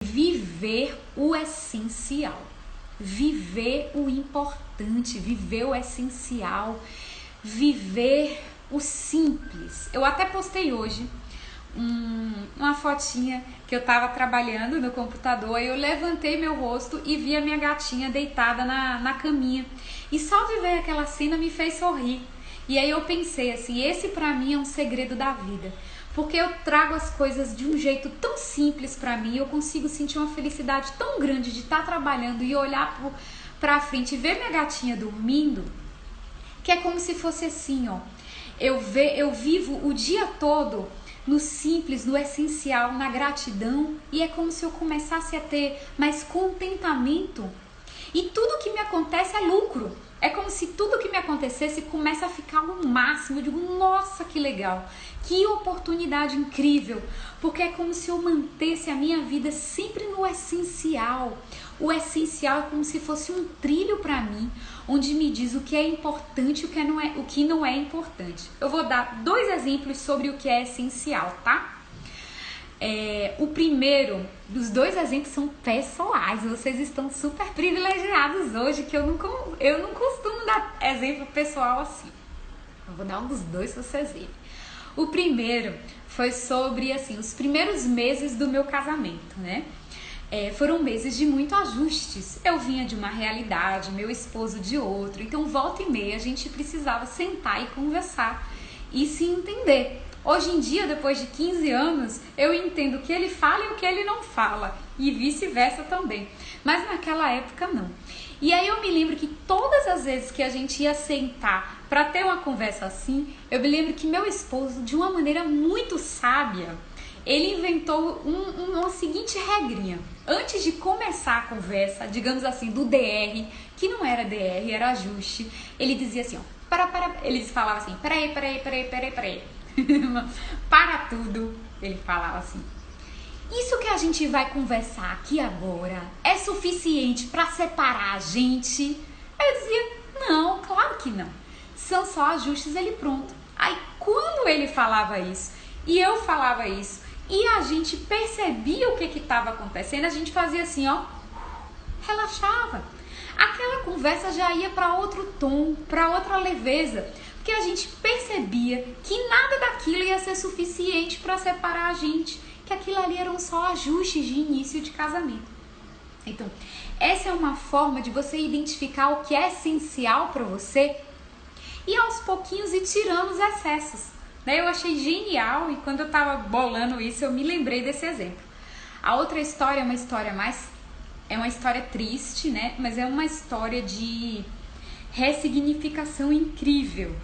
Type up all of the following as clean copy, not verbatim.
Viver o essencial, viver o importante, viver o essencial, viver o simples. Eu até postei hoje uma fotinha que eu tava trabalhando no computador e eu levantei meu rosto e vi a minha gatinha deitada na caminha. E só de ver aquela cena me fez sorrir. E aí eu pensei assim, esse pra mim é um segredo da vida. Porque eu trago as coisas de um jeito tão simples pra mim, eu consigo sentir uma felicidade tão grande de estar trabalhando e olhar pra frente e ver minha gatinha dormindo, que é como se fosse assim, ó. Eu vivo o dia todo no simples, no essencial, na gratidão, e é como se eu começasse a ter mais contentamento. E tudo que me acontece é lucro. É como se tudo que me acontecesse começa a ficar no máximo. Eu digo, nossa, que legal, que oportunidade incrível, porque é como se eu mantesse a minha vida sempre no essencial. O essencial é como se fosse um trilho para mim, onde me diz o que é importante e o que não é importante. Eu vou dar 2 exemplos sobre o que é essencial, tá? O primeiro dos 2 exemplos são pessoais. Vocês estão super privilegiados hoje, que eu não costumo dar exemplo pessoal assim. Eu vou dar um dos 2 para vocês verem. O primeiro foi sobre assim, os primeiros meses do meu casamento, né? Foram meses de muito ajustes. Eu vinha de uma realidade, meu esposo de outra. Então, volta e meia, a gente precisava sentar e conversar e se entender. Hoje em dia, depois de 15 anos, eu entendo o que ele fala e o que ele não fala, e vice-versa também. Mas naquela época, não. E aí eu me lembro que todas as vezes que a gente ia sentar para ter uma conversa assim, eu me lembro que meu esposo, de uma maneira muito sábia, ele inventou uma seguinte regrinha. Antes de começar a conversa, digamos assim, do DR, que não era DR, era ajuste, ele dizia assim, ó, ele falava assim, peraí. Para tudo, ele falava assim. Isso que a gente vai conversar aqui agora é suficiente para separar a gente? Eu dizia, não, claro que não. São só ajustes, ele pronto. Aí quando ele falava isso e eu falava isso e a gente percebia o que estava acontecendo, a gente fazia assim, ó, relaxava. Aquela conversa já ia para outro tom, para outra leveza, porque a gente percebia que nada daquilo ia ser suficiente para separar a gente, que aquilo ali eram só ajustes de início de casamento. Então, essa é uma forma de você identificar o que é essencial para você e aos pouquinhos ir tirando os excessos. Eu achei genial e quando eu estava bolando isso, eu me lembrei desse exemplo. A outra história é uma história é uma história triste, né? Mas é uma história de ressignificação incrível,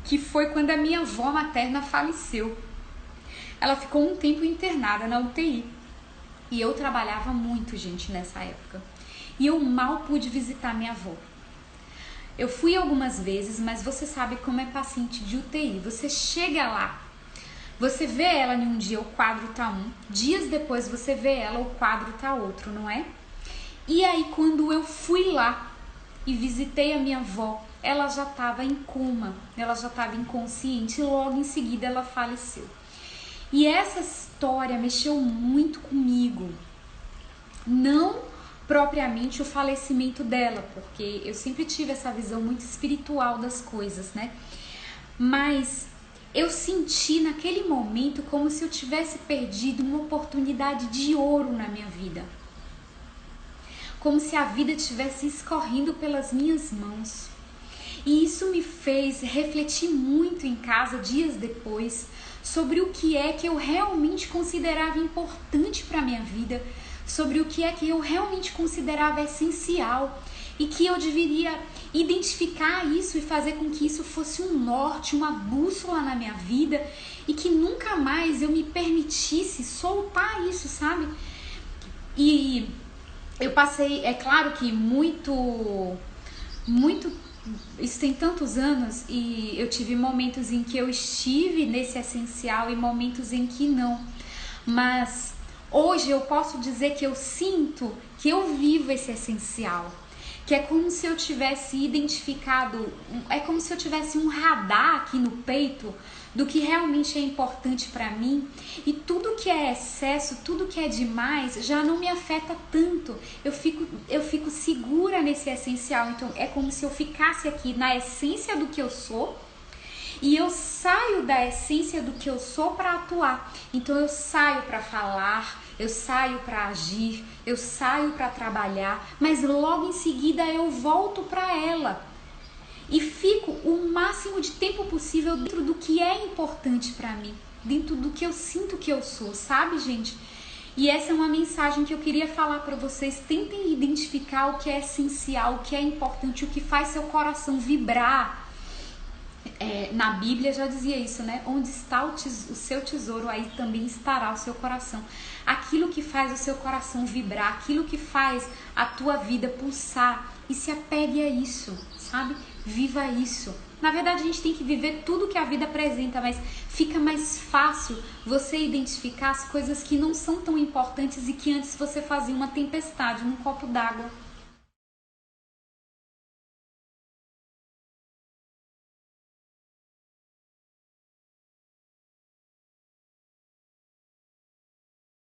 que foi quando a minha avó materna faleceu. Ela ficou um tempo internada na UTI. E eu trabalhava muito, gente, nessa época. E eu mal pude visitar minha avó. Eu fui algumas vezes, mas você sabe como é paciente de UTI. Você chega lá, você vê ela em um dia, o quadro tá um. Dias depois você vê ela, o quadro tá outro, não é? E aí quando eu fui lá e visitei a minha avó, ela já estava em coma, ela já estava inconsciente e logo em seguida ela faleceu. E essa história mexeu muito comigo. Não propriamente o falecimento dela, porque eu sempre tive essa visão muito espiritual das coisas, né? Mas eu senti naquele momento como se eu tivesse perdido uma oportunidade de ouro na minha vida. Como se a vida estivesse escorrendo pelas minhas mãos. E isso me fez refletir muito em casa, dias depois, sobre o que é que eu realmente considerava importante para a minha vida, sobre o que é que eu realmente considerava essencial e que eu deveria identificar isso e fazer com que isso fosse um norte, uma bússola na minha vida e que nunca mais eu me permitisse soltar isso, sabe? E eu passei, é claro que isso tem tantos anos e eu tive momentos em que eu estive nesse essencial e momentos em que não, mas hoje eu posso dizer que eu sinto que eu vivo esse essencial, que é como se eu tivesse identificado, é como se eu tivesse um radar aqui no peito do que realmente é importante para mim, e tudo que é excesso, tudo que é demais já não me afeta tanto. Eu fico segura nesse essencial. Então é como se eu ficasse aqui na essência do que eu sou, e eu saio da essência do que eu sou para atuar. Então eu saio para falar, eu saio para agir, eu saio para trabalhar, mas logo em seguida eu volto para ela. E fico o máximo de tempo possível dentro do que é importante para mim, dentro do que eu sinto que eu sou, sabe, gente? E essa é uma mensagem que eu queria falar para vocês. Tentem identificar o que é essencial, o que é importante, o que faz seu coração vibrar. Na Bíblia já dizia isso, né? Onde está o seu tesouro, aí também estará o seu coração. Aquilo que faz o seu coração vibrar, aquilo que faz a tua vida pulsar, e se apegue a isso, sabe? Viva isso. Na verdade, a gente tem que viver tudo que a vida apresenta, mas fica mais fácil você identificar as coisas que não são tão importantes e que antes você fazia uma tempestade num copo d'água.